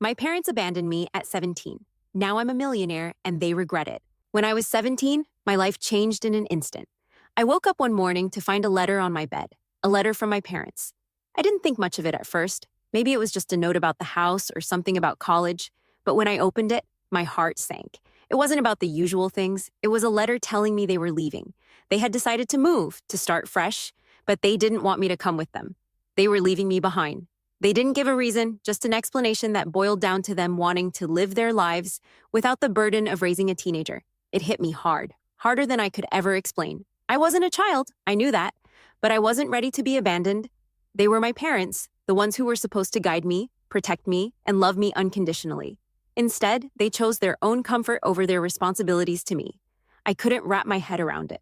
My parents abandoned me at 17. Now I'm a millionaire and they regret it. When I was 17, my life changed in an instant. I woke up one morning to find a letter on my bed, a letter from my parents. I didn't think much of it at first. Maybe it was just a note about the house or something about college. But when I opened it, my heart sank. It wasn't about the usual things. It was a letter telling me they were leaving. They had decided to move, to start fresh, but they didn't want me to come with them. They were leaving me behind. They didn't give a reason, just an explanation that boiled down to them wanting to live their lives without the burden of raising a teenager. It hit me hard, harder than I could ever explain. I wasn't a child, I knew that, but I wasn't ready to be abandoned. They were my parents, the ones who were supposed to guide me, protect me, and love me unconditionally. Instead, they chose their own comfort over their responsibilities to me. I couldn't wrap my head around it.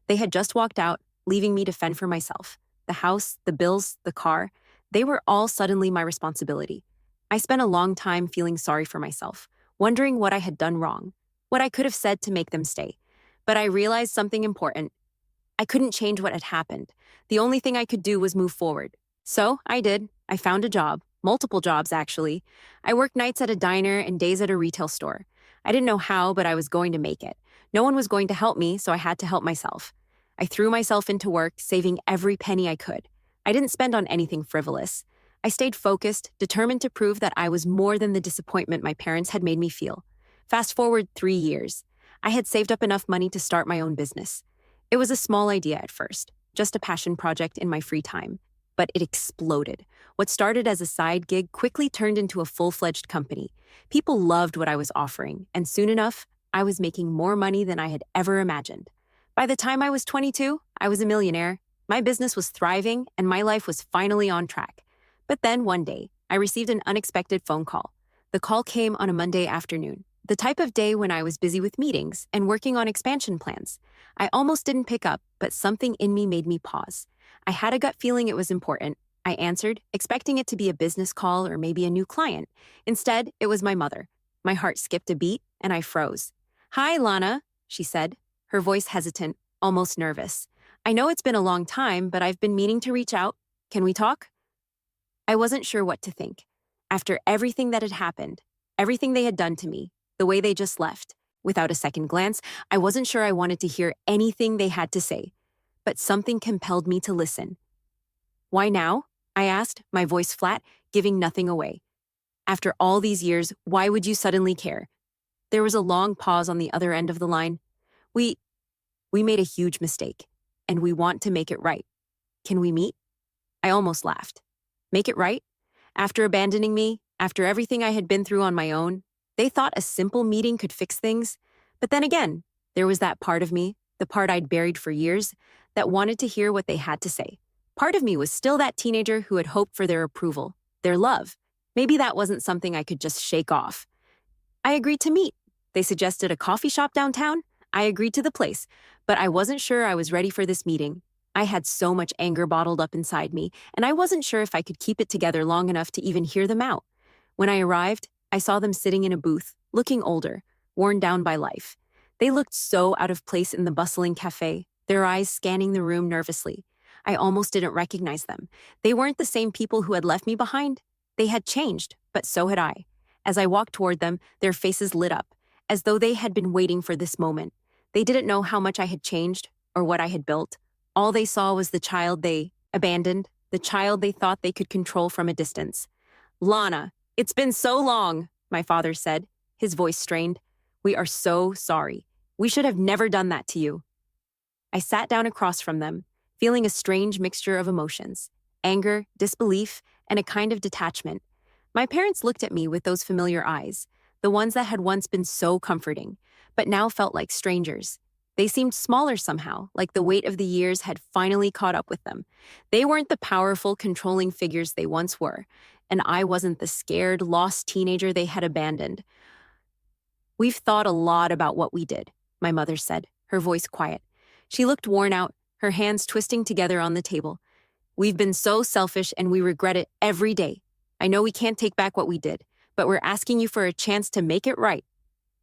They had just walked out, leaving me to fend for myself. The house, the bills, the car, they were all suddenly my responsibility. I spent a long time feeling sorry for myself, wondering what I had done wrong, what I could have said to make them stay. But I realized something important. I couldn't change what had happened. The only thing I could do was move forward. So I did. I found a job, multiple jobs actually. I worked nights at a diner and days at a retail store. I didn't know how, but I was going to make it. No one was going to help me, so I had to help myself. I threw myself into work, saving every penny I could. I didn't spend on anything frivolous. I stayed focused, determined to prove that I was more than the disappointment my parents had made me feel. Fast forward 3 years. I had saved up enough money to start my own business. It was a small idea at first, just a passion project in my free time. But it exploded. What started as a side gig quickly turned into a full-fledged company. People loved what I was offering, and soon enough, I was making more money than I had ever imagined. By the time I was 22, I was a millionaire. My business was thriving, and my life was finally on track. But then one day, I received an unexpected phone call. The call came on a Monday afternoon, the type of day when I was busy with meetings and working on expansion plans. I almost didn't pick up, but something in me made me pause. I had a gut feeling it was important. I answered, expecting it to be a business call or maybe a new client. Instead, it was my mother. My heart skipped a beat, and I froze. "Hi, Lana," she said, her voice hesitant, almost nervous. "I know it's been a long time, but I've been meaning to reach out. Can we talk?" I wasn't sure what to think. After everything that had happened, everything they had done to me, the way they just left, without a second glance, I wasn't sure I wanted to hear anything they had to say. But something compelled me to listen. "Why now?" I asked, my voice flat, giving nothing away. "After all these years, why would you suddenly care?" There was a long pause on the other end of the line. We made a huge mistake, and we want to make it right. Can we meet?" I almost laughed. Make it right? After abandoning me, after everything I had been through on my own, they thought a simple meeting could fix things. But then again, there was that part of me, the part I'd buried for years, that wanted to hear what they had to say. Part of me was still that teenager who had hoped for their approval, their love. Maybe that wasn't something I could just shake off. I agreed to meet. They suggested a coffee shop downtown. I agreed to the place, but I wasn't sure I was ready for this meeting. I had so much anger bottled up inside me, and I wasn't sure if I could keep it together long enough to even hear them out. When I arrived, I saw them sitting in a booth, looking older, worn down by life. They looked so out of place in the bustling cafe, their eyes scanning the room nervously. I almost didn't recognize them. They weren't the same people who had left me behind. They had changed, but so had I. As I walked toward them, their faces lit up, as though they had been waiting for this moment. They didn't know how much I had changed or what I had built. All they saw was the child they abandoned, the child they thought they could control from a distance. "Lana, it's been so long," my father said, his voice strained. "We are so sorry. We should have never done that to you." I sat down across from them, feeling a strange mixture of emotions, anger, disbelief, and a kind of detachment. My parents looked at me with those familiar eyes, the ones that had once been so comforting, but now felt like strangers. They seemed smaller somehow, like the weight of the years had finally caught up with them. They weren't the powerful, controlling figures they once were, and I wasn't the scared, lost teenager they had abandoned. "We've thought a lot about what we did," my mother said, her voice quiet. She looked worn out, her hands twisting together on the table. "We've been so selfish and we regret it every day. I know we can't take back what we did, but we're asking you for a chance to make it right."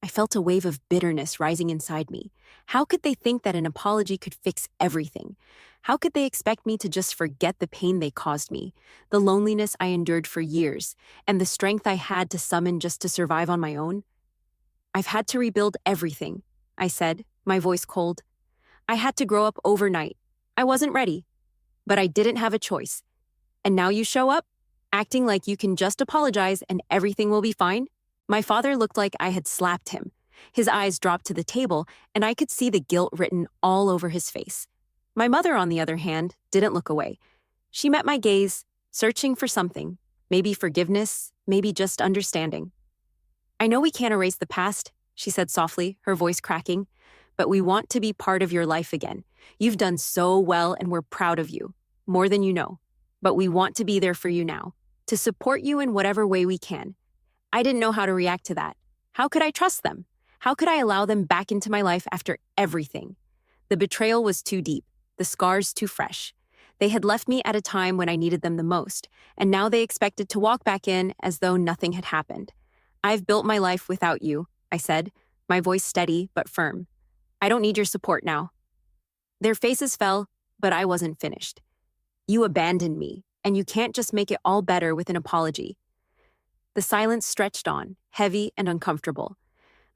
I felt a wave of bitterness rising inside me. How could they think that an apology could fix everything? How could they expect me to just forget the pain they caused me, the loneliness I endured for years, and the strength I had to summon just to survive on my own? I've had to rebuild everything, I said, my voice cold. I had to grow up overnight. I wasn't ready, but I didn't have a choice. And now you show up, acting like you can just apologize and everything will be fine? My father looked like I had slapped him. His eyes dropped to the table, and I could see the guilt written all over his face. My mother, on the other hand, didn't look away. She met my gaze, searching for something. Maybe forgiveness, maybe just understanding. I know we can't erase the past, she said softly, her voice cracking, but we want to be part of your life again. You've done so well and we're proud of you, more than you know. But we want to be there for you now, to support you in whatever way we can. I didn't know how to react to that. How could I trust them? How could I allow them back into my life after everything? The betrayal was too deep, the scars too fresh. They had left me at a time when I needed them the most, and now they expected to walk back in as though nothing had happened. I've built my life without you, I said, my voice steady but firm. I don't need your support now. Their faces fell, but I wasn't finished. You abandoned me, and you can't just make it all better with an apology. The silence stretched on, heavy and uncomfortable.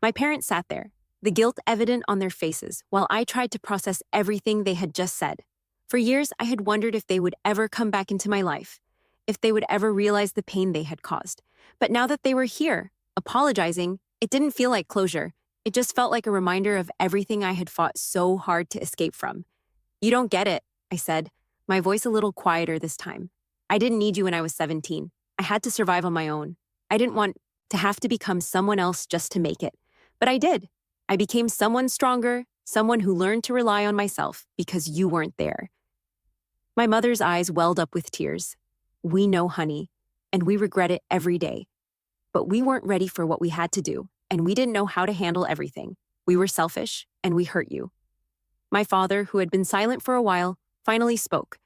My parents sat there, the guilt evident on their faces, while I tried to process everything they had just said. For years, I had wondered if they would ever come back into my life, if they would ever realize the pain they had caused. But now that they were here, apologizing, it didn't feel like closure. It just felt like a reminder of everything I had fought so hard to escape from. You don't get it, I said, my voice a little quieter this time. I didn't need you when I was 17. I had to survive on my own. I didn't want to have to become someone else just to make it. But I did. I became someone stronger, someone who learned to rely on myself because you weren't there. My mother's eyes welled up with tears. We know, honey, and we regret it every day. But we weren't ready for what we had to do, and we didn't know how to handle everything. We were selfish, and we hurt you. My father, who had been silent for a while, finally spoke.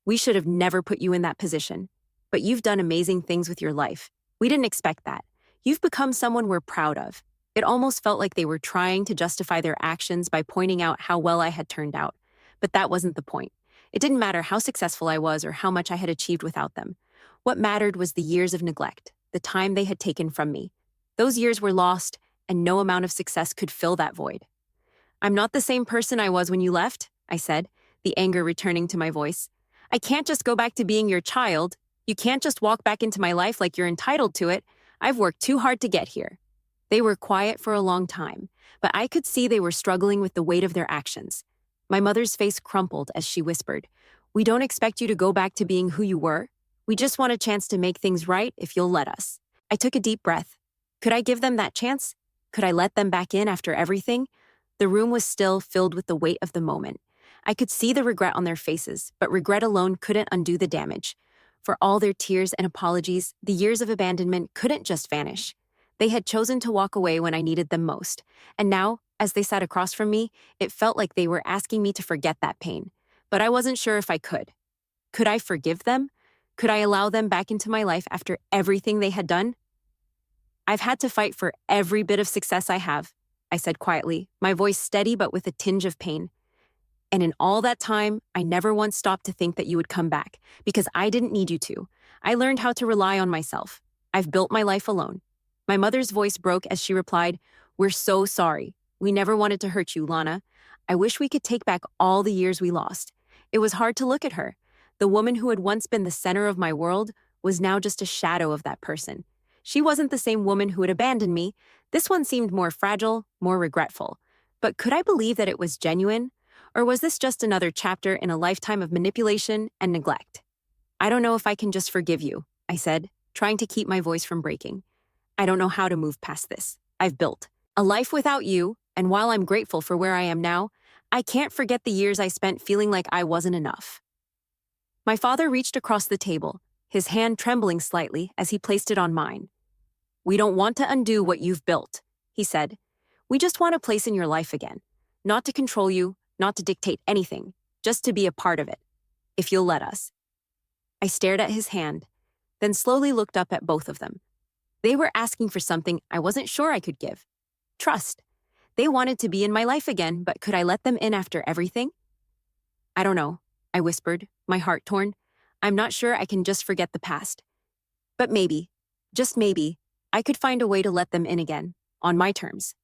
We should have never put you in that position, but you've done amazing things with your life. We didn't expect that. You've become someone we're proud of. It almost felt like they were trying to justify their actions by pointing out how well I had turned out. But that wasn't the point. It didn't matter how successful I was or how much I had achieved without them. What mattered was the years of neglect, the time they had taken from me. Those years were lost, and no amount of success could fill that void. I'm not the same person I was when you left, I said, the anger returning to my voice. I can't just go back to being your child. You can't just walk back into my life like you're entitled to it. I've worked too hard to get here. They were quiet for a long time, but I could see they were struggling with the weight of their actions. My mother's face crumpled as she whispered, We don't expect you to go back to being who you were. We just want a chance to make things right if you'll let us. I took a deep breath. Could I give them that chance? Could I let them back in after everything? The room was still filled with the weight of the moment. I could see the regret on their faces, but regret alone couldn't undo the damage. For all their tears and apologies, the years of abandonment couldn't just vanish. They had chosen to walk away when I needed them most. And now, as they sat across from me, it felt like they were asking me to forget that pain. But I wasn't sure if I could. Could I forgive them? Could I allow them back into my life after everything they had done? I've had to fight for every bit of success I have, I said quietly, my voice steady but with a tinge of pain. And in all that time, I never once stopped to think that you would come back, because I didn't need you to. I learned how to rely on myself. I've built my life alone. My mother's voice broke as she replied, We're so sorry. We never wanted to hurt you, Lana. I wish we could take back all the years we lost. It was hard to look at her. The woman who had once been the center of my world was now just a shadow of that person. She wasn't the same woman who had abandoned me. This one seemed more fragile, more regretful. But could I believe that it was genuine? Or was this just another chapter in a lifetime of manipulation and neglect? I don't know if I can just forgive you, I said, trying to keep my voice from breaking. I don't know how to move past this. I've built a life without you, and while I'm grateful for where I am now, I can't forget the years I spent feeling like I wasn't enough. My father reached across the table, his hand trembling slightly as he placed it on mine. We don't want to undo what you've built, he said. We just want a place in your life again. Not to control you, not to dictate anything, just to be a part of it, if you'll let us. I stared at his hand, then slowly looked up at both of them. They were asking for something I wasn't sure I could give. Trust. They wanted to be in my life again, but could I let them in after everything? I don't know, I whispered, my heart torn. I'm not sure I can just forget the past. But maybe, just maybe, I could find a way to let them in again, on my terms.